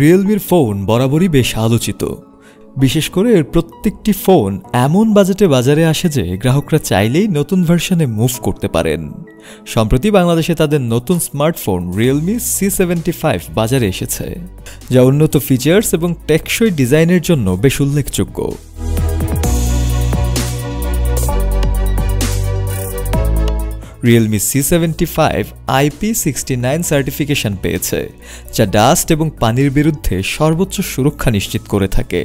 রিয়েলমির phone বরাবরই বেশ আলোচিত। বিশেষ করে এর প্রত্যেকটি ফোন এমন বাজেটে বাজারে আসে যে গ্রাহকরা চাইলেই নতুন ভার্সনে মুভ করতে পারেন। সম্প্রতি বাংলাদেশে তাদের নতুন স্মার্টফোন রিয়েলমি C75 বাজারে এসেছে, যা উন্নত ফিচার্স এবং টেকসই ডিজাইনের জন্য বেশ উল্লেখযোগ্য। রিয়েলমি C75 IP69 সার্টিফিকেশন পেয়েছে, যা ডাস্ট এবং পানির বিরুদ্ধে সর্বোচ্চ সুরক্ষা নিশ্চিত করে থাকে।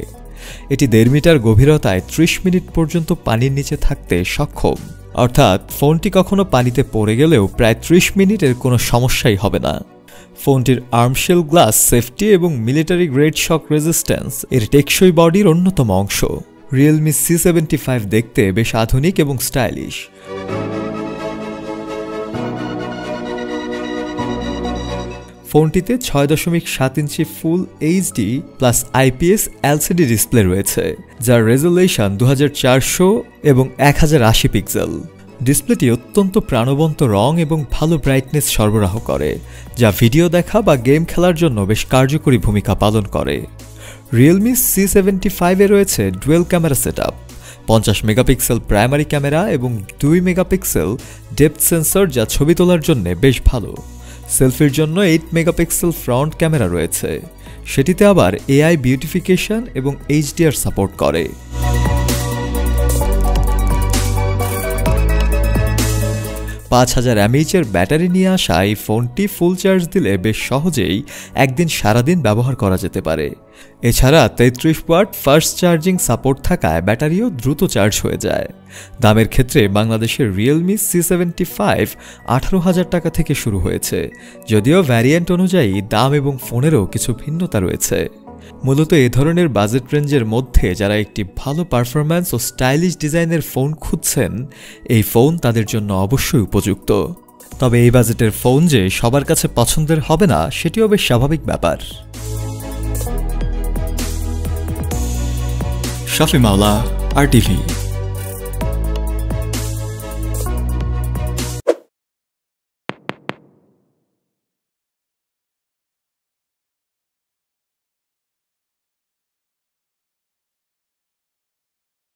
এটি 1.5 মিটার গভীরতায় 30 মিনিট পর্যন্ত পানির নিচে থাকতে সক্ষম, অর্থাৎ ফোনটি কখনো পানিতে পড়ে গেলেও প্রায় 30 মিনিটের কোনো সমস্যাই হবে না। ফোনটির আর্মশেল গ্লাস সেফটি এবং মিলিটারি গ্রেড শক রেজিস্ট্যান্স এর টেকসই বডির অন্যতম অংশ। রিয়েলমি C75 দেখতে বেশ আধুনিক এবং স্টাইলিশ। ফোনটিতে 6.7 inch full HD plus IPS LCD display রয়েছে, যার রেজোলিউশন 2400 এবং 1080 পিক্সেল। ডিসপ্লেটি অত্যন্ত প্রাণবন্ত রং এবং ভালো ব্রাইটনেস সরবরাহ করে, যা ভিডিও দেখা বা গেম খেলার জন্য বেশ কার্যকরী ভূমিকা পালন করে। রিয়েলমি C75 এ রয়েছে dual camera setup, 50 megapixel primary camera এবং 2 মেগাপিক্সেল ডেপথ সেন্সর, যা ছবি তোলার জন্য বেশ ভালো। সেলফির জন্য 8 মেগাপিক্সেল ফ্রন্ট ক্যামেরা রয়েছে, সেটিতে আবার AI বিউটিফিকেশন এবং HDR সাপোর্ট করে। 5000 mAh এর ব্যাটারি নিয়ে আসা এই ফোনটি ফুল চার্জ দিলে বেশ সহজেই একদিন সারাদিন ব্যবহার করা যেতে পারে। এছাড়া 33 ওয়াট ফাস্ট চার্জিং সাপোর্ট থাকায় ব্যাটারিও দ্রুত চার্জ হয়ে যায়। দামের ক্ষেত্রে বাংলাদেশের রিয়েলমি C75 18,000 টাকা থেকে শুরু হয়েছে, যদিও ভ্যারিয়েন্ট অনুযায়ী দাম এবং ফোনেরও কিছু ভিন্নতা রয়েছে। মূলত এ ধরনের বাজেট রেঞ্জের মধ্যে যারা একটি ভালো পারফরম্যান্স ও স্টাইলিশ ডিজাইনের ফোন খুঁজছেন, এই ফোন তাদের জন্য অবশ্যই উপযুক্ত। তবে এই বাজেটের ফোন যে সবার কাছে পছন্দের হবে না, সেটিও বেশ স্বাভাবিক ব্যাপার। শফি মাওলা, RTV।